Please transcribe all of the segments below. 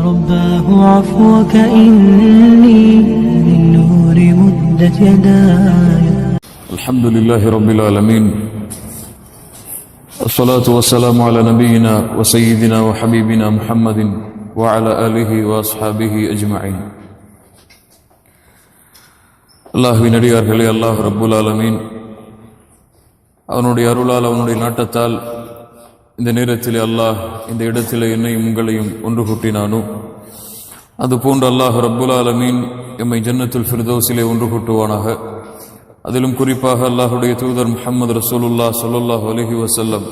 رباه عفوك إني من نور مدت يداي. الحمد لله رب العالمين، الصلاة والسلام على نبينا وسيدنا وحبيبنا محمد وعلى آله وأصحابه أجمعين. அல்லாஹ்வின் அடியார்களே, அல்லாஹ் ரப்புல் ஆலமீன் அவனுடைய அருளால் அவனுடைய நாட்டத்தால் இந்த நேரத்திலே அல்லாஹ் இந்த இடத்திலே என்னையும் உங்களையும் ஒன்று கூட்டினானோ அதுபோன்று அல்லாஹ் ரப்புல் ஆலமீன் எம்மை ஜன்னத்துல் ஃபிர்தௌஸிலே ஒன்று கூட்டுவானாக. அதிலும் குறிப்பாக அல்லாஹுடைய தூதர் முஹம்மது ரசூலுல்லாஹ் ஸல்லல்லாஹு அலைஹி வஸல்லம்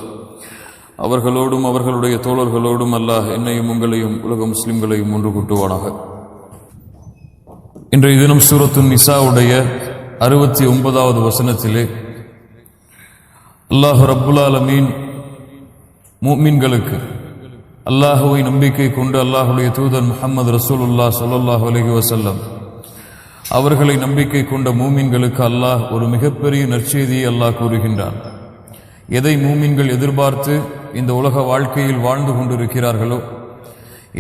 அவர்களோடும் அவர்களுடைய தோழர்களோடும் அல்லாஹ் என்னையும் உங்களையும் உலக முஸ்லிம்களையும் ஒன்று கூட்டுவானாக. இன்றைய தினம் சூரத்துன் நிசாவுடைய 69வது வசனத்திலே அல்லாஹ் ரப்புல் ஆலமீன் முஃமின்களுக்கு அல்லாஹுவை நம்பிக்கை கொண்டு அல்லாஹுடைய தூதர் முஹம்மது ரசூலுல்லாஹ் ஸல்லல்லாஹு அலைஹி வஸல்லம் அவர்களை நம்பிக்கை கொண்ட மூமின்களுக்கு அல்லாஹ் ஒரு மிகப்பெரிய நற்செய்தியை அல்லாஹ் கூறுகின்றான். எதை மூமின்கள் எதிர்பார்த்து இந்த உலக வாழ்க்கையில் வாழ்ந்து கொண்டிருக்கிறார்களோ,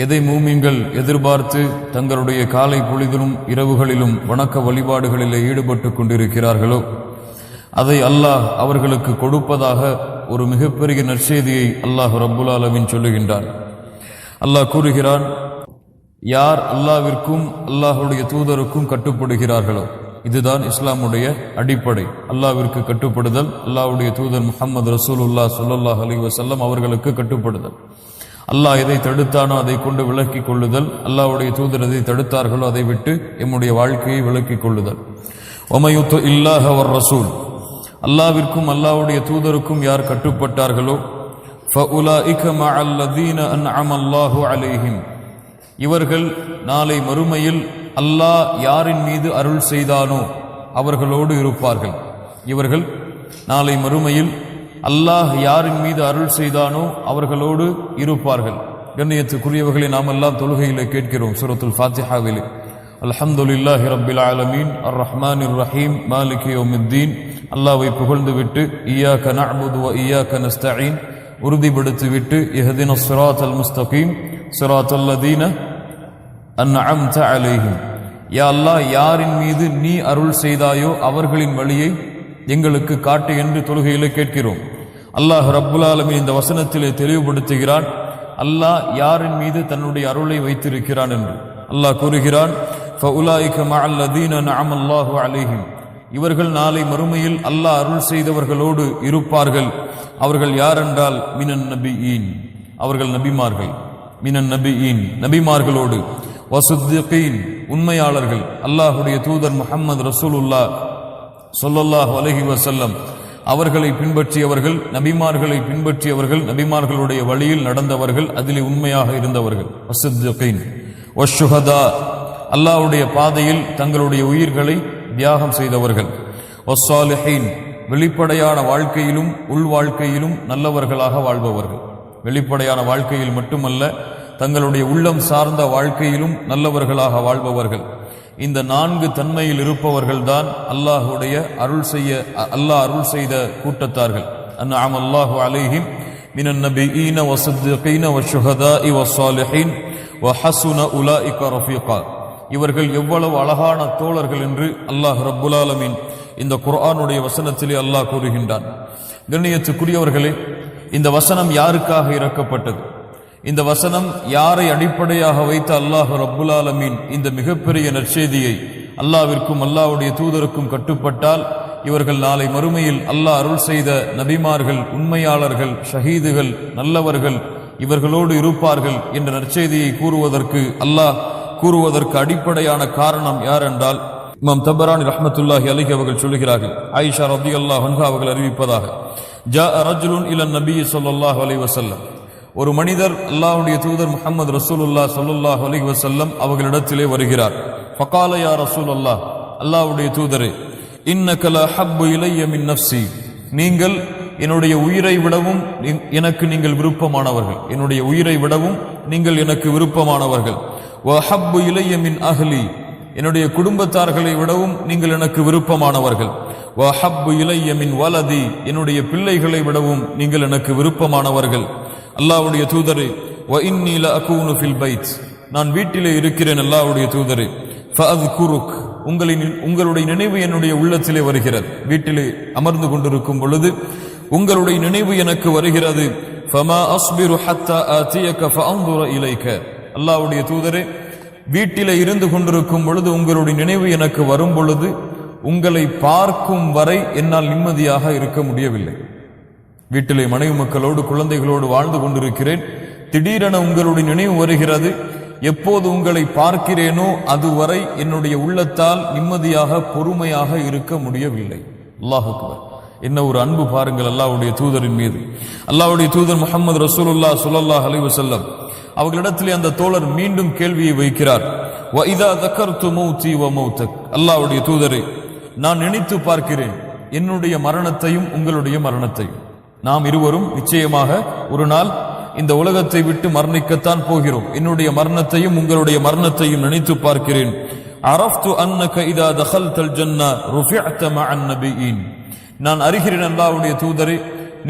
எதை மூமின்கள் எதிர்பார்த்து தங்களுடைய காலை பொழுதிலும் இரவுகளிலும் வணக்க வழிபாடுகளிலே ஈடுபட்டு கொண்டிருக்கிறார்களோ, அதை அல்லாஹ் அவர்களுக்கு கொடுப்பதாக ஒரு மிகப்பெரிய நற்செய்தியை அல்லாஹ் ரப்புல் ஆலமீன் சொல்லுகின்றான். அல்லாஹ் கூறுகிறான், யார் அல்லாஹ்விற்கும் அல்லாஹுடைய தூதருக்கும் கட்டுப்படுகிறார்களோ, இதுதான் இஸ்லாமுடைய அடிப்படை. அல்லாஹ்விற்கு கட்டுப்படுதல், அல்லாஹ்வுடைய தூதர் முஹம்மது ரசூலுல்லாஹ் ஸல்லல்லாஹு அலைஹி வஸல்லம் அவர்களுக்கு கட்டுப்படுதல். அல்லாஹ் எதை தடுத்தானோ அதை கொண்டு விலக்கிக் கொள்ளுதல், அல்லாஹ்வுடைய தூதர் எதை தடுத்தார்களோ அதை விட்டு எம்முடைய வாழ்க்கையை விலக்கிக் கொள்ளுதல். வமயுத்து இல்லாஹ வர் ரசூல், அல்லாஹ்விற்கும் அல்லாஹ்வுடைய தூதருக்கும் யார் கட்டுப்பட்டார்களோ, ஃபஉலாஇக மஅல்லதீன அன்அமல்லாஹு அலைஹிம், இவர்கள் நாளை மறுமையில் அல்லாஹ் யாரின் மீது அருள் செய்தானோ அவர்களோடு இருப்பார்கள். இவர்கள் நாளை மறுமையில் அல்லாஹ் யாரின் மீது அருள் செய்தானோ அவர்களோடு இருப்பார்கள். கண்ணியத்துக்குரியவர்களை நாம் எல்லாம் தொழுகையிலே கேட்கிறோம். சூரத்துல் ஃபாத்திஹாவிலே அல்ஹம்துலில்லாஹி ரப்பில் ஆலமீன் அர் ரஹ்மானிர் ரஹீம் மாலிகி யௌமித்தீன், அல்லாஹ்வை புகழ்ந்துவிட்டு இய்யாக நஅ்புது வ இய்யாக நஸ்தஈன் உறுதிப்படுத்திவிட்டு இஹ்தினஸ் ஸிராத்தல் முஸ்தகீம் ஸிராத்தல் லதீன அன்அம்த அலைஹிம், யா அல்லாஹ் யாரின் மீது நீ அருள் செய்தாயோ அவர்களின் வழியை எங்களுக்கு காட்டு என்று தொழுகையிலே கேட்கிறோம். அல்லாஹ் ரப்புல் ஆலமீன் இந்த வசனத்திலே தெளிவுபடுத்துகிறான், அல்லாஹ் யாரின் மீது தன்னுடைய அருளை வைத்திருக்கிறான் என்று. அல்லாஹ் கூறுகிறான், ஃபஉலாயிக மஅல்லதீன நஅமல்லாஹு அலைஹிம், இவர்கள் நாளை மறுமையில் அல்லாஹ் அருள் செய்தவர்களோடு இருப்பார்கள். அவர்கள் யாரென்றால் மினன் நபியீன், அவர்கள் நபிமார்கள், மினன் நபியீன் நபிமார்களோடு, வஸித்தீகீன் உண்மையாளர்கள், அல்லாஹ்வுடைய தூதர் முஹம்மது ரசூலுல்லாஹ் ஸல்லல்லாஹு அலைஹி வஸல்லம் அவர்களை பின்பற்றியவர்கள், நபிமார்களை பின்பற்றியவர்கள், நபிமார்களுடைய வழியில் நடந்தவர்கள், அதிலே உண்மையாக இருந்தவர்கள். வஸித்தீகீன் வஷ்ஷுஹதா, அல்லாஹ்வுடைய பாதையில் தங்களுடைய உயிர்களை தியாகம் செய்தவர்கள். வஸ்ஸாலிஹீன், வெளிப்படையான வாழ்க்கையிலும் உள் வாழ்க்கையிலும் நல்லவர்களாக வாழ்பவர்கள். வெளிப்படையான வாழ்க்கையில் மட்டுமல்ல, தங்களுடைய உள்ளம் சார்ந்த வாழ்க்கையிலும் நல்லவர்களாக வாழ்பவர்கள். இந்த 4 தன்மையில் இருப்பவர்கள் தான் அல்லாஹ்வுடைய அல்லாஹ் அருள் செய்த கூட்டத்தார்கள். அன்அமல்லாஹு அலைஹிம் மினன் நபியீன வஸித்தீகீன வஷ்ஷுஹதாஇ வஸ்ஸாலிஹீன் வஹஸுன உலாயிக ரஃபீகா, இவர்கள் எவ்வளவு அழகான தோழர்கள் என்று அல்லாஹ் ரப்புல் ஆலமீன் இந்த குர்ஆனுடைய வசனத்திலே அல்லாஹ் கூறுகின்றான். கண்ணியத்துக்குரியவர்களே, இந்த வசனம் யாருக்காக இறக்கப்பட்டது? இந்த வசனம் யாரை அடிப்படையாக வைத்து அல்லாஹ் ரப்புல் ஆலமீன் இந்த மிகப்பெரிய நற்செய்தியை அல்லாஹ்விற்கும் அல்லாஹ்வுடைய தூதருக்கும் கட்டுப்பட்டால் இவர்கள் நாளை மறுமையில் அல்லாஹ் அருள் செய்த நபிமார்கள், உண்மையாளர்கள், ஷஹீதுகள், நல்லவர்கள் இவர்களோடு இருப்பார்கள் என்ற நற்செய்தியை கூறுவதற்கு அடிப்படையான காரணம் யார் என்றால், இமாம் தபரானி ரஹ்மத்துல்லாஹி அலைஹி அவர்கள் சொல்லுகிறார்கள், ஆயிஷா ரலியல்லாஹு அன்ஹா அவர்கள் அறிவிப்பதாக, ஜாஅ ரஜுலுன் இலன் நபி ஸல்லல்லாஹு அலைஹி வஸல்லம், ஒரு மனிதர் அல்லாஹ்வுடைய தூதர் முஹம்மது ரசூலுல்லாஹ் ஸல்லல்லாஹு அலைஹி வஸல்லம் அவர்களிடத்திலே வருகிறார். ஃபகால யா ரசூலல்லாஹ், அல்லாஹ்வுடைய தூதரே, இன்னக லஹப்பு இலைய மின் நஃப்ஸி, நீங்கள் என்னுடைய உயிரை விடவும் எனக்கு நீங்கள் விருப்பமானவர்கள், என்னுடைய உயிரை விடவும் நீங்கள் எனக்கு விருப்பமானவர்கள். வஹப்பு இலைய மின் அஹ்லி, என்னுடைய குடும்பத்தார்களை விடவும் நீங்கள் எனக்கு விருப்பமானவர்கள். வஹப்பு இலைய மின் வலதி, என்னுடைய பிள்ளைகளை விடவும் நீங்கள் எனக்கு விருப்பமானவர்கள். அல்லாஹ்வுடைய தூதரே, வ இன்னி லஅகூனு ஃபில் பைத், நான் வீட்டிலே இருக்கிறேன் அல்லாஹ்வுடைய தூதரே. ஃபஅذ்குருக், உங்களுடைய நினைவு என்னுடைய உள்ளத்திலே வருகிறது. வீட்டிலே அமர்ந்து கொண்டிருக்கும் பொழுது உங்களுடைய நினைவு எனக்கு வருகிறது. ஃபமா அஸ்பிரு ஹத்தா ஆதியக ஃபஅன்துர இலைக, அல்லாஹ்வுடைய தூதரே, வீட்டிலே இருந்து கொண்டிருக்கும் பொழுது உங்களுடைய நினைவு எனக்கு வரும் பொழுது உங்களை பார்க்கும் வரை என்னால் நிம்மதியாக இருக்க முடியவில்லை. வீட்டிலே மனைவி மக்களோடு குழந்தைகளோடு வாழ்ந்து கொண்டிருக்கிறேன். திடீரென உங்களுடைய நினைவு வருகிறது. எப்போது உங்களை பார்க்கிறேனோ அதுவரை என்னுடைய உள்ளத்தால் நிம்மதியாக பொறுமையாக இருக்க முடியவில்லை. அல்லாஹ் அக்பர். என்ன ஒரு அன்பு பாருங்கள் அல்லாஹ்வுடைய தூதரின் மீது. அல்லாஹ்வுடைய தூதர் முஹம்மது ரசூலுல்லாஹ் ஸல்லல்லாஹு அலைஹி வஸல்லம் அவர்களிடத்திலே அந்த தோழர் மீண்டும் கேள்வியை வைக்கிறார். வ இதா தக்கர்து மௌதி வ மௌதக், அல்லாஹ்வுடைய தூதரே, நான் நினைத்து பார்க்கிறேன் என்னுடைய மரணத்தையும் உங்களுடைய மரணத்தையும். நாம் இருவரும் நிச்சயமாக ஒரு நாள் இந்த உலகத்தை விட்டு மரணிக்கத்தான் போகிறோம். என்னுடைய மரணத்தையும் உங்களுடைய மரணத்தையும் நினைத்து பார்க்கிறேன். அரஃப்து அன்னக இதா தகல்தல் ஜன்னா ருஃபிஅத மஅன் நபியீன், நான் அறிகிறேன் அல்லாஹ்வுடைய தூதரே,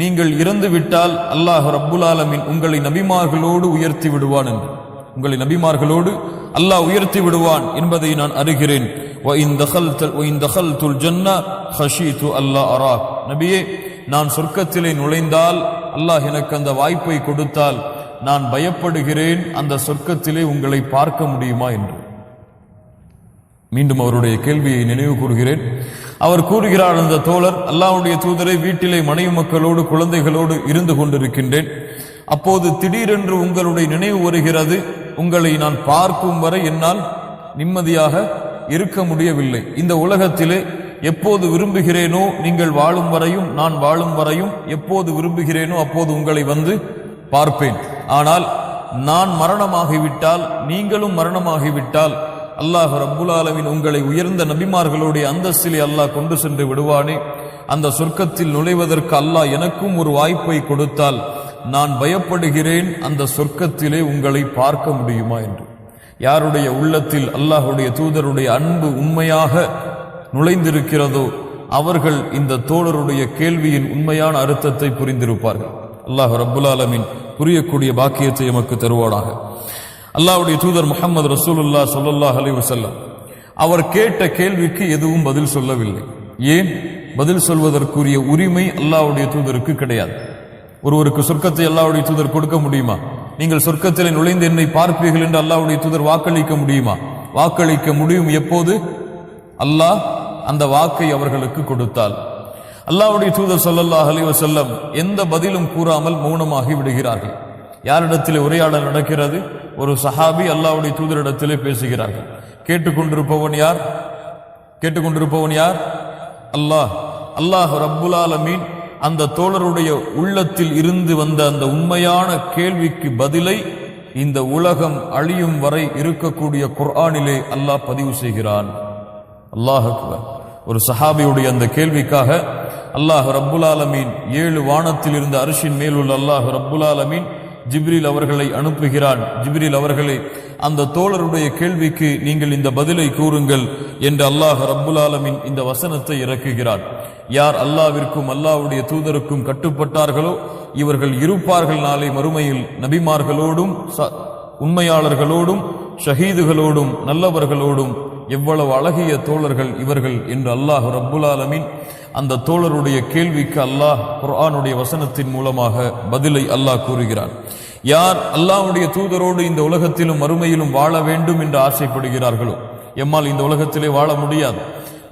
நீங்கள் இறந்து விட்டால் அல்லாஹ் ரப்புல் ஆலமீன் உங்களை நபிமார்களோடு உயர்த்தி விடுவான் என்று, உங்களை நபிமார்களோடு அல்லாஹ் உயர்த்தி விடுவான் என்பதை நான் அறிகிறேன். வ இன் தகல்துல் ஜன்னா ஹஷீது அல்லா அராக், நபியே, நான் சொர்க்கத்திலே நுழைந்தால் அல்லாஹ் எனக்கு அந்த வாய்ப்பை கொடுத்தால் நான் பயப்படுகிறேன் அந்த சொர்க்கத்திலே உங்களை பார்க்க முடியுமா என்று. மீண்டும் அவருடைய கேள்வியை நினைவு கூறுகிறேன். அவர் கூறுகிறார், அந்த தோழர், அல்லாஹ்வுடைய தூதரை, வீட்டிலே மனைவி மக்களோடு குழந்தைகளோடு இருந்து கொண்டிருக்கின்றேன். அப்போது திடீரென்று உங்களுடைய நினைவு வருகிறது. உங்களை நான் பார்க்கும் வரை என்னால் நிம்மதியாக இருக்க முடியவில்லை. இந்த உலகத்திலே எப்போது விரும்புகிறேனோ நீங்கள் வாழும் வரையும், நான் வாழும் வரையும் எப்போது விரும்புகிறேனோ அப்போது உங்களை வந்து பார்ப்பேன். ஆனால் நான் மரணமாகிவிட்டால், நீங்களும் மரணமாகிவிட்டால் அல்லாஹ் ரப்புல் ஆலமீன் உங்களை உயர்ந்த நபிமார்களுடைய அந்தஸ்திலே அல்லாஹ் கொண்டு சென்று விடுவானே. அந்த சொர்க்கத்தில் நுழைவதற்கு அல்லாஹ் எனக்கும் ஒரு வாய்ப்பை கொடுத்தால் நான் பயப்படுகிறேன் அந்த சொர்க்கத்திலே உங்களை பார்க்க முடியுமா என்று. யாருடைய உள்ளத்தில் அல்லாஹ்வுடைய தூதருடைய அன்பு உண்மையாக நுழைந்திருக்கிறதோ அவர்கள் இந்த தோழருடைய கேள்வியின் உண்மையான அர்த்தத்தை புரிந்திருப்பார்கள். அல்லாஹ் ரப்புல் ஆலமீன் புரியக்கூடிய பாக்கியத்தை எமக்கு தருவானாக. அல்லாஹ்வுடைய தூதர் முஹம்மது ரசூலுல்லாஹ் ஸல்லல்லாஹு அலைஹி வஸல்லம் அவர் கேட்ட கேள்விக்கு எதுவும் பதில் சொல்லவில்லை. ஏன்? பதில் சொல்வதற்குரிய உரிமை அல்லாஹ்வுடைய தூதருக்கு கிடையாது. ஒருவருக்கு சொர்க்கத்தை அல்லாஹ்வுடைய தூதர் கொடுக்க முடியுமா? நீங்கள் சொர்க்கத்திலே நுழைந்து என்னை பார்ப்பீர்கள் என்று அல்லாஹ்வுடைய தூதர் வாக்களிக்க முடியுமா? வாக்களிக்க முடியும் எப்போது அல்லாஹ் அந்த வாக்கை அவர்களுக்கு கொடுத்தால். அல்லாஹ்வுடைய தூதர் ஸல்லல்லாஹு அலைஹி வஸல்லம் எந்த பதிலும் கூறாமல் மௌனமாகி விடுகிறார்கள். யாரிடத்திலே உரையாடல் நடக்கிறது? ஒரு சஹாபி அல்லாஹ்வுடைய தூதரிடத்திலே பேசுகிறார்கள். கேட்டுக்கொண்டிருப்பவன் யார்? அல்லாஹ். அல்லாஹ் ரப்புல் ஆலமீன் அந்த தோழருடைய உள்ளத்தில் இருந்து வந்த அந்த உண்மையான கேள்விக்கு பதிலை இந்த உலகம் அழியும் வரை இருக்கக்கூடிய குர்ஆனிலே அல்லாஹ் பதிவு செய்கிறான். அல்லாஹ் அக்பர். ஒரு சஹாபியுடைய அந்த கேள்விக்காக அல்லாஹ் ரப்புல் ஆலமீன் 7 வானத்தில் இருந்த அர்ஷின் மேல் உள்ள அல்லாஹ் ரப்புல் ஆலமீன் ஜிப்ரீல் அவர்களை அனுப்புகிறான். ஜிப்ரீல் அவர்களை அந்த தோழருடைய கேள்விக்கு நீங்கள் இந்த பதிலை கூறுங்கள் என்று அல்லாஹ் ரப்புல் ஆலமீன் இந்த வசனத்தை இறக்குகிறான். யார் அல்லாஹ்விற்கும் அல்லாஹ்வுடைய தூதருக்கும் கட்டுப்பட்டார்களோ இவர்கள் இருப்பார்கள் நாளை மறுமையில் நபிமார்களோடும் உண்மையாளர்களோடும் ஷஹீதுகளோடும் நல்லவர்களோடும். எவ்வளவு அழகிய தோழர்கள் இவர்கள் என்று அல்லாஹ் ரப்புல் ஆலமீன் அந்த தோழருடைய கேள்விக்கு அல்லாஹ் குர்ஆனுடைய வசனத்தின் மூலமாக பதிலை அல்லாஹ் கூறுகிறான். யார் அல்லாஹ்வுடைய தூதரோடு இந்த உலகத்திலும் மறுமையிலும் வாழ வேண்டும் என்று ஆசைப்படுகிறார்களோ, எம்மால் இந்த உலகத்திலே வாழ முடியாது,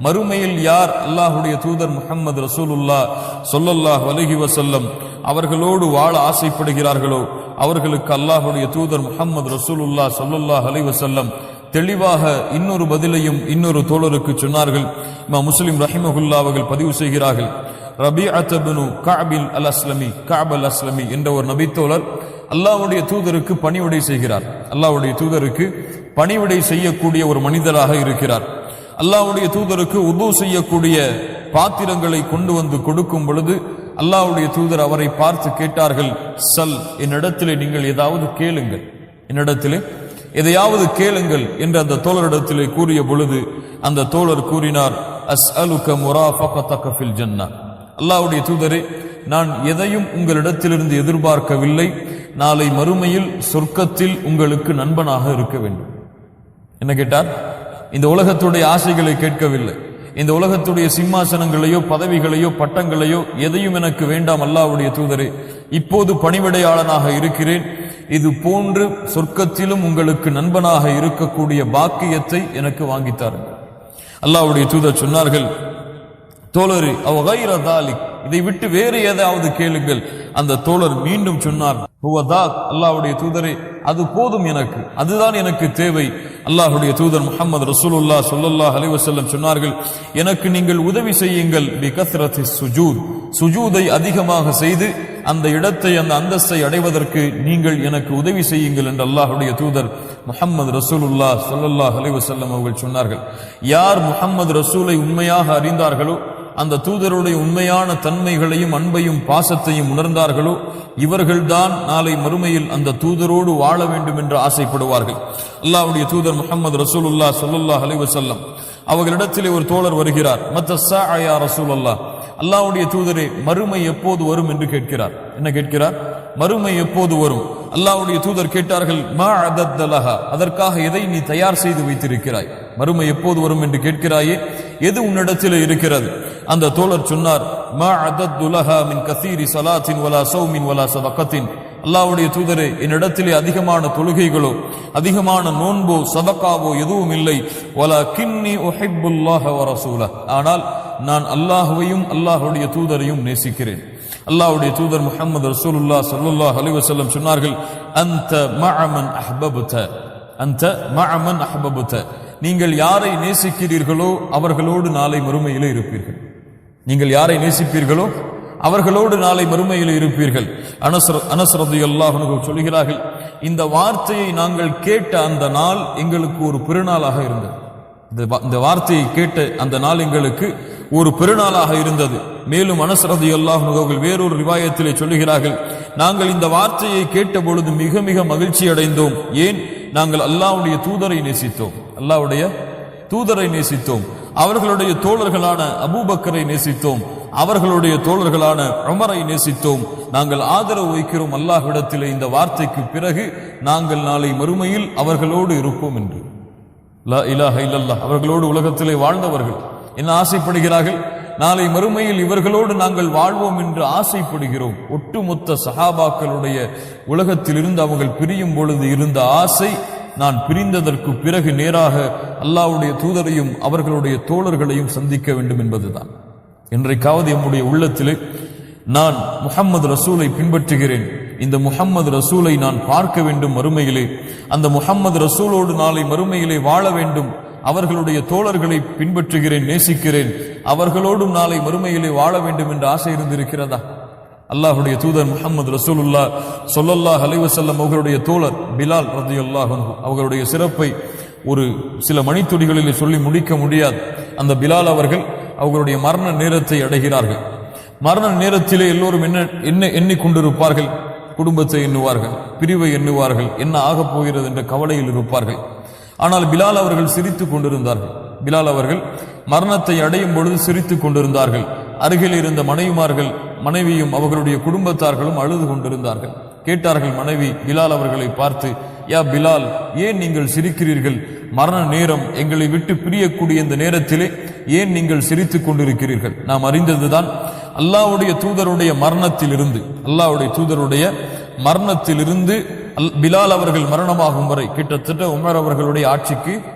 மறுமையில் யார் அல்லாஹ்வுடைய தூதர் முஹம்மது ரசூலுல்லாஹ் ஸல்லல்லாஹு அலைஹி வஸல்லம் அவர்களோடு வாழ ஆசைப்படுகிறார்களோ அவர்களுக்கு அல்லாஹ்வுடைய தூதர் முஹம்மது ரசூலுல்லாஹ் ஸல்லல்லாஹு அலைஹி வஸல்லம் தெளிவாக இன்னொரு பதிலையும் இன்னொரு தோழருக்கு சொன்னார்கள். இமாம் முஸ்லிம் ரஹிமஹுல்லாஹ் அவர்கள் பதிவு செய்கிறார்கள், ரபீஅத் இப்னு கஅபில் அஸ்லமி என்ற ஒரு நபித்தோழர் அல்லாஹ்வுடைய தூதருக்கு பணிவிடை செய்கிறார். அல்லாஹ்வுடைய தூதருக்கு பணிவிடை செய்யக்கூடிய ஒரு மனிதராக இருக்கிறார். அல்லாஹ்வுடைய தூதருக்கு உது செய்யக்கூடிய பாத்திரங்களை கொண்டு வந்து கொடுக்கும் பொழுது அல்லாஹ்வுடைய தூதர் அவரை பார்த்து கேட்டார்கள், சல், என்னிடத்திலே நீங்கள் ஏதாவது கேளுங்கள், என்னிடத்திலே எதையாவது கேளுங்கள் என்று அந்த தோழரிடத்திலே கூறிய பொழுது அந்த தோழர் கூறினார், அஸ்அலுக முராஃபகதக ஃபில் ஜன்னah, அல்லாஹ்வுடைய தூதரே, நான் எதையும் உங்களிடத்திலிருந்து எதிர்பார்க்கவில்லை, நாளை மறுமையில் சொர்க்கத்தில் உங்களுக்கு நண்பனாக இருக்க வேண்டும். என்ன கேட்டார்? இந்த உலகத்துடைய ஆசைகளை கேட்கவில்லை. இந்த உலகத்துடைய சிம்மாசனங்களையோ பதவிகளையோ பட்டங்களையோ எதையும் எனக்கு வேண்டாம் அல்லாஹ்வுடைய தூதரே, இப்போது பணிவிடையாளனாக இருக்கிறேன், இது போன்று சொர்க்கத்திலும் உங்களுக்கு நண்பனாக இருக்கக்கூடிய பாக்கியத்தை எனக்கு வாங்கித்தாருங்கள். அல்லாஹ்வுடைய தூதர் சொன்னார்கள், தோழரே அவ கைர தாலிக், இதை விட்டு வேறு ஏதாவது கேளுங்கள். அந்த தோழர் மீண்டும் சொன்னார், அல்லாஹ்வுடைய தூதரே அது போதும், எனக்கு அதுதான் எனக்கு தேவை. அல்லாஹ்வுடைய தூதர் முஹம்மது ரசூலுல்லாஹ் ஸல்லல்லாஹு அலைஹி வஸல்லம் சொன்னார்கள், எனக்கு நீங்கள் உதவி செய்யுங்கள் பிகஸ்ரத்தி சுஜூத், சுஜூதை அதிகமாக செய்து அந்த இடத்தை அந்த அந்தஸ்தை அடைவதற்கு நீங்கள் எனக்கு உதவி செய்யுங்கள் என்று அல்லாஹ்வுடைய தூதர் முஹம்மது ரசூலுல்லாஹ் ஸல்லல்லாஹு அலைஹி வஸல்லம் அவர்கள் சொன்னார்கள். யார் முஹம்மது ரசூலை உண்மையாக அறிந்தார்களோ, அந்த தூதருடைய உண்மையான தன்மைகளையும் அன்பையும் பாசத்தையும் உணர்ந்தார்களோ, இவர்கள்தான் நாளை மறுமையில் அந்த தூதரோடு வாழ வேண்டும் என்று ஆசைப்படுவார்கள். அல்லாஹ்வுடைய தூதர் முஹம்மது ரசூலுல்லாஹ் ஸல்லல்லாஹு அலைஹி வஸல்லம் அவர்களிடத்திலே ஒரு தோழர் வருகிறார். மத்தஸ்ஸாஅ யா ரசூலல்லாஹ், அல்லாஹ்வுடைய தூதரே மறுமை எப்போது வரும் என்று கேட்கிறார். என்ன கேட்கிறார்? மறுமை எப்போது வரும்? அல்லாஹ்வுடைய தூதர் கேட்டார்கள், மா அதத்த லஹா, அதற்காக எதை நீ தயார் செய்து வைத்திருக்கிறாய்? மறுமை எப்போது வரும் என்று கேட்கிறாயே, எது உன்னிடத்தில் இருக்கிறது? அந்த தோழர் சொன்னார், மா அதத்து லஹா மின் கஸீரி ஸலாத்தின் வலா ஸௌமின் வலா ஸதகத்தின், அல்லாஹ்வுடைய தூதரே என்னிடத்திலே அதிகமான தொழுகைகளோ அதிகமான நோன்போ சதகாவோ எதுவும் இல்லை. வலகின்னி உஹிப்புல்லாஹ வ ரசூலஹ், ஆனால் நான் அல்லாஹ்வையும் அல்லாஹ்வுடைய தூதரையும் நேசிக்கிறேன். அல்லாஹ்வுடைய தூதர் முஹம்மது ரசூலுல்லாஹ் ஸல்லல்லாஹு அலைஹி வஸல்லம் சொன்னார்கள், அன்த மஅமன் அஹ்பப்த, அன்த மஅமன் அஹ்பப்த, நீங்கள் யாரை நேசிக்கிறீர்களோ அவர்களோடு நாளை மறுமையிலே இருப்பீர்கள். நீங்கள் யாரை நேசிப்பீர்களோ அவர்களோடு நாளை மறுமையில் இருப்பீர்கள். அனஸ் ரலியல்லாஹு அன்ஹு சொல்கிறார்கள், இந்த வார்த்தையை நாங்கள் கேட்ட அந்த நாள் எங்களுக்கு ஒரு பெருநாளாக இருந்தது. இந்த வார்த்தையை கேட்ட அந்த நாள் எங்களுக்கு ஒரு பெருநாளாக இருந்தது. மேலும் அனஸ் ரலியல்லாஹு அன்ஹு அவர்கள் வேறொரு ரிவாயத்திலே சொல்கிறார்கள், நாங்கள் இந்த வார்த்தையை கேட்ட பொழுது மிக மிக மகிழ்ச்சி அடைந்தோம். ஏன்? நாங்கள் அல்லாஹ்வுடைய தூதரை நேசித்தோம், அல்லாஹ்வுடைய தூதரை நேசித்தோம், அவர்களுடைய தோழர்களான அபூபக்கரை நேசித்தோம், அவர்களுடைய தோழர்களான உமரை நேசித்தோம். நாங்கள் ஆதரவு வைக்கிறோம் அல்லாஹ்விடத்திலே இந்த வார்த்தைக்கு பிறகு நாங்கள் நாளை மறுமையில் அவர்களோடு இருப்போம் என்று. லா இலாஹ இல்லல்லாஹ், அவர்களோடு உலகத்திலே வாழ்ந்தவர்கள் என்ன ஆசைப்படுகிறார்கள்? நாளை மறுமையில் இவர்களோடு நாங்கள் வாழ்வோம் என்று ஆசைப்படுகிறோம். ஒட்டுமொத்த சஹாபாக்களுடைய உலகத்திலிருந்து அவர்கள் பிரியும் பொழுது இருந்த ஆசை, நான் பிரிந்ததற்கு பிறகு நேராக அல்லாஹ்வுடைய தூதரையும் அவர்களுடைய தோழர்களையும் சந்திக்க வேண்டும் என்பதுதான். இன்றைக்காவது நம்முடைய உள்ளத்திலே நான் முஹம்மது ரசூலை பின்பற்றுகிறேன், இந்த முஹம்மது ரசூலை நான் பார்க்க வேண்டும் மறுமையிலே, அந்த முஹம்மது ரசூலோடு நாளை மறுமையிலே வாழ வேண்டும், அவர்களுடைய தோழர்களை பின்பற்றுகிறேன், நேசிக்கிறேன், அவர்களோடும் நாளை மறுமையிலே வாழ வேண்டும் என்ற ஆசை இருந்திருக்கிறதா? அல்லாஹ்வுடைய தூதர் முஹம்மது ரசூலுல்லாஹ் ஸல்லல்லாஹு அலைஹி வஸல்லம் அவர்களுடைய தோழர் பிலால் ரலியல்லாஹு அன்ஹு, அவர்களுடைய சிறப்பை ஒரு சில மணித்துளிகளிலே சொல்லி முடிக்க முடியாது. அந்த பிலால் அவர்கள் அவர்களுடைய மரண நேரத்தை அடைகிறார்கள். மரண நேரத்திலே எல்லோரும் என்ன எண்ணிக்கொண்டிருப்பார்கள்? குடும்பத்தை எண்ணுவார்கள், பிரிவை எண்ணுவார்கள், என்ன ஆகப் போகிறது என்ற கவலையில் இருப்பார்கள். ஆனால் பிலால் அவர்கள் சிரித்துக் கொண்டிருந்தார்கள். பிலால் அவர்கள் மரணத்தை அடையும் பொழுது சிரித்துக் கொண்டிருந்தார்கள். அருகில் இருந்த மனைவியும் அவர்களுடைய குடும்பத்தார்களும் அழுது கொண்டிருந்தார்கள். கேட்டார்கள் மனைவி பிலால் அவர்களை பார்த்து, யா பிலால், ஏன் நீங்கள் சிரிக்கிறீர்கள்? மரண நேரம், எங்களை விட்டு பிரியக்கூடிய இந்த நேரத்திலே ஏன் நீங்கள் சிரித்துக் கொண்டிருக்கிறீர்கள்? நாம் அறிந்ததுதான், அல்லாஹ்வுடைய தூதருடைய மரணத்திலிருந்து பிலால் அவர்கள் மரணமாகும் வரை கிட்டத்தட்ட உமர் அவர்களுடைய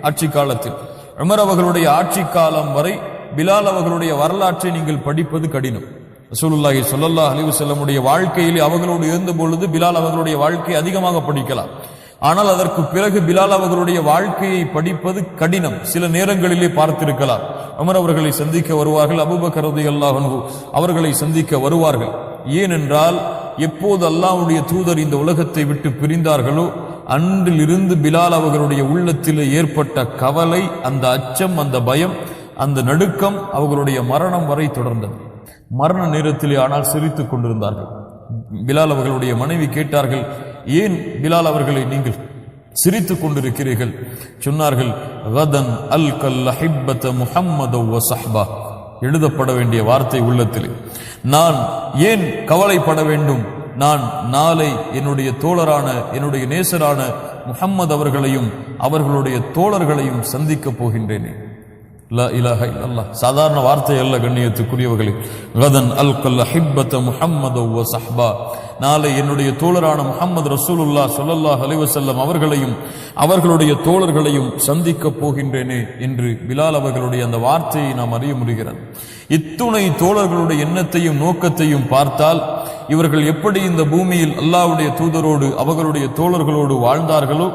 ஆட்சி காலத்தில், உமர் அவர்களுடைய ஆட்சி காலம் வரை பிலால் அவர்களுடைய வரலாற்றை நீங்கள் படிப்பது கடினம். ரசூலுல்லாஹி ஸல்லல்லாஹு அலைஹி வஸல்லமுடைய வாழ்க்கையில் அவர்களோடு இருந்த பொழுது பிலால் அவர்களுடைய வாழ்க்கையை அதிகமாக படிக்கலாம். ஆனால் அதற்கு பிறகு பிலால் அவர்களுடைய வாழ்க்கையை படிப்பது கடினம். சில நேரங்களிலே பார்த்திருக்கலாம், உமர் அவர்களை சந்திக்க வருவார்கள், அபூபக்கர் ரலியல்லாஹு அன்ஹு அவர்களை சந்திக்க வருவார்கள். ஏனென்றால் எப்போது அல்லாஹ்வுடைய தூதர் இந்த உலகத்தை விட்டு பிரிந்தார்களோ அன்றிலிருந்து பிலால் அவர்களுடைய உள்ளத்தில் ஏற்பட்ட கவலை, அந்த அச்சம், அந்த பயம், அந்த நடுக்கம் அவர்களுடைய மரணம் வரை தொடர்ந்தது. மரண நேரத்திலே ஆனால் சிரித்துக் கொண்டிருந்தார்கள். பிலால் அவர்களுடைய மனைவி கேட்டார்கள், ஏன் பிலால் அவர்களை நீங்கள் சிரித்துக் கொண்டிருக்கிறீர்கள்? சொன்னார்கள், கதன் அல்கல் அஹிப்பத முஹம்மத வ ஸஹ்பா, எழுதப்பட வேண்டிய வார்த்தை உள்ளத்திலே. நான் ஏன் கவலைப்பட வேண்டும்? நான் நாளை என்னுடைய தோழரான என்னுடைய நேசரான முஹம்மது அவர்களையும் அவர்களுடைய தோழர்களையும் சந்திக்கப் போகின்றேனே. லா இலாஹ இல்லல்லாஹ் சாதாரண வார்த்தை அல்ல கண்ணியத்துக்குரியவர்களே. கதன் அல்கல் ஹிப்பத முஹம்மது வ ஸஹ்பா, நாளை என்னுடைய தோழரான முஹம்மது ரசூலுல்லாஹ் ஸல்லல்லாஹு அலைஹி வஸல்லம் அவர்களையும் அவர்களுடைய தோழர்களையும் சந்திக்கப் போகின்றேனே என்று பிலால் அவர்களுடைய அந்த வார்த்தையை நாம் அறிய முடிகிறது. இத்துணை தோழர்களுடைய எண்ணத்தையும் நோக்கத்தையும் பார்த்தால் இவர்கள் எப்படி இந்த பூமியில் அல்லாஹ்வுடைய தூதரோடு அவர்களுடைய தோழர்களோடு வாழ்ந்தார்களோ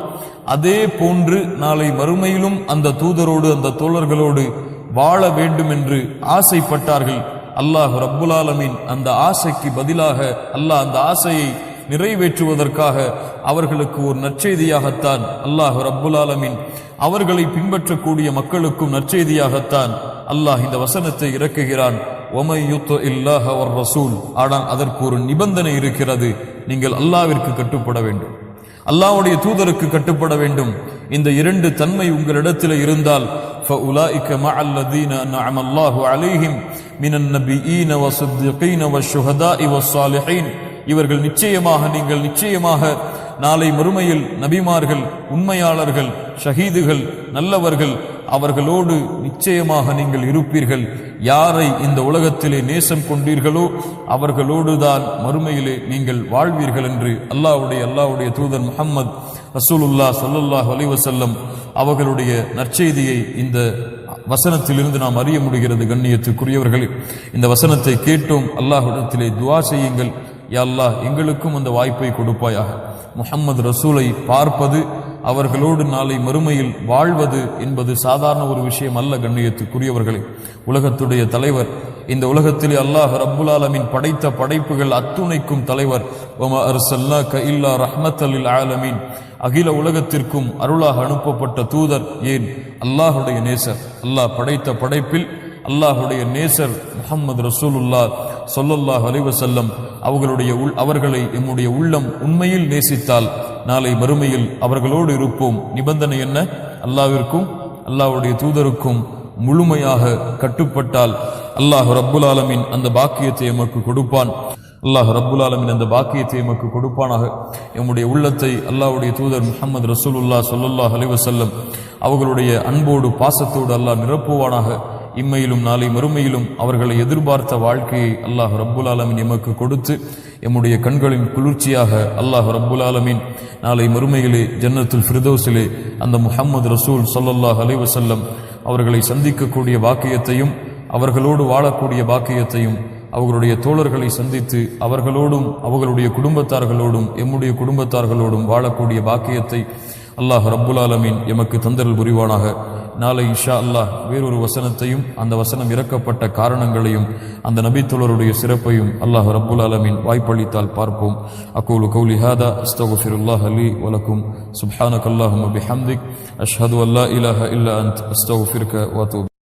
அதே போன்று நாளை மறுமையிலும் அந்த தூதரோடு அந்த தோழர்களோடு வாழ வேண்டும் என்று ஆசைப்பட்டார்கள். அல்லாஹ் ரப்புல் ஆலமீன் அந்த ஆசைக்கு பதிலாக அல்லாஹ் அந்த ஆசையை நிறைவேற்றுவதற்காக அவர்களுக்கு ஒரு நற்செய்தியாகத்தான் அல்லாஹ் ரப்புல் ஆலமீன் அவர்களை பின்பற்றக்கூடிய மக்களுக்கும் நற்செய்தியாகத்தான் அல்லாஹ் இந்த வசனத்தை இறக்குகிறான். ஒமை யுத்து இல்லாஹ வர் ரசூல், ஆனால் அதற்கு ஒரு நிபந்தனை இருக்கிறது. நீங்கள் அல்லாஹ்விற்கு கட்டுப்பட வேண்டும், அல்லாஹ்வுடைய தூதருக்கு கட்டுப்பட வேண்டும். இந்த இரண்டு தன்மை உங்களிடத்தில் இருந்தால் فَأُولَٰئِكَ مَعَ الَّذِينَ أَنْعَمَ اللَّهُ عَلَيْهِمْ مِنَ النَّبِيِّينَ وَالصِّدِّيقِينَ وَالشُّهَدَاءِ وَالصَّالِحِينَ, இவர்கள் நீங்கள் நிச்சயமாக நாளை மறுமையில் நபிமார்கள், உண்மையாளர்கள், ஷஹீதுகள், நல்லவர்கள் அவர்களோடு நிச்சயமாக நீங்கள் இருப்பீர்கள். யாரை இந்த உலகத்திலே நேசம் கொண்டீர்களோ அவர்களோடுதான் மறுமையிலே நீங்கள் வாழ்வீர்கள் என்று அல்லாஹ்வுடைய தூதர் முஹம்மது ரசூலுல்லாஹ் ஸல்லல்லாஹு அலைஹி வஸல்லம் அவர்களுடைய நற்செய்தியை இந்த வசனத்திலிருந்து நாம் அறிய முடிகிறது. கண்ணியத்துக்குரியவர்களே, இந்த வசனத்தை கேட்டோம். அல்லாஹ்விடத்திலே துஆ செய்யுங்கள். யா அல்லாஹ், எங்களுக்கும் அந்த வாய்ப்பை கொடுப்பாயாக. முஹம்மது ரசூலை பார்ப்பது, அவர்களோடு நாளை மறுமையில் வாழ்வது என்பது சாதாரண ஒரு விஷயம் அல்ல. கண்ணியத்துக்குரியவர்களே, உலகத்துடைய தலைவர், இந்த உலகத்திலே அல்லாஹ் ரப்புல் ஆலமீன் படைத்த படைப்புகள் அத்துணைக்கும் தலைவர். வமா அர்ஸல்னாக இல்லா ரஹ்மத்தல் லில் ஆலமீன், அகில உலகத்திற்கும் அருளாக அனுப்பப்பட்ட தூதர். ஏன்? அல்லாஹுடைய நேசர். அல்லாஹ் படைத்த படைப்பில் அல்லாஹுடைய நேசர் முஹம்மது ரசூலுல்லாஹ் ஸல்லல்லாஹு அலைஹி வஸல்லம் அவர்களை எம்முடைய உள்ளம் உண்மையில் நேசித்தால் நாளை மறுமையில் அவர்களோடு இருப்போம். நிபந்தனை என்ன? அல்லாஹ்விற்கும் அல்லாஹ்வுடைய தூதருக்கும் முழுமையாக கட்டுப்பட்டால் அல்லாஹ் ரப்புல் ஆலமீன் அந்த பாக்கியத்தை எமக்கு கொடுப்பான். அல்லாஹ் ரப்புல் ஆலமீன் அந்த பாக்கியத்தை எமக்கு கொடுப்பானாக. எம்முடைய உள்ளத்தை அல்லாஹ்வுடைய தூதர் முஹம்மது ரசூலுல்லாஹ் ஸல்லல்லாஹு அலைஹி வஸல்லம் அவர்களுடைய அன்போடு பாசத்தோடு அல்லாஹ் நிரப்புவானாக. இம்மையிலும் நாளை மறுமையிலும் அவர்களை எதிர்பார்த்த வாழ்க்கையை அல்லாஹ் ரப்புல் ஆலமீன் எமக்கு கொடுத்து எம்முடைய கண்களின் குளிர்ச்சியாக அல்லாஹ் ரப்புல் ஆலமீன் நாளை மறுமையிலே ஜன்னத்துல் ஃபிர்தௌஸிலே அந்த முஹம்மது ரசூல் ஸல்லல்லாஹு அலைஹி வஸல்லம் அவர்களை சந்திக்கக்கூடிய பாக்கியத்தையும் அவர்களோடு வாழக்கூடிய பாக்கியத்தையும் அவர்களுடைய தோழர்களை சந்தித்து அவர்களோடும் அவர்களுடைய குடும்பத்தார்களோடும் எம்முடைய குடும்பத்தார்களோடும் வாழக்கூடிய பாக்கியத்தை அல்லாஹ் ரப்புல் ஆலமீன் எமக்கு தந்தரல் புரிவானாக. நாளை இன்ஷா அல்லாஹ் வேறொரு வசனத்தையும் அந்த வசனம் இறக்கப்பட்ட காரணங்களையும் அந்த நபித்தோழருடைய சிறப்பையும் அல்லாஹ் ரப்புல் ஆலமீன் வாய்ப்பளித்தால் பார்ப்போம். அகூலு கௌலி ஹாதா அஸ்தக்ஃபிருல்லாஹ லீ வ லக்கும் சுப்ஹானக அல்லாஹும்ம பிஹம்திக் அஷ்ஹது அல்லா இலாஹ இல்லா அன்த அஸ்தக்ஃபிருக வ அத்தூபு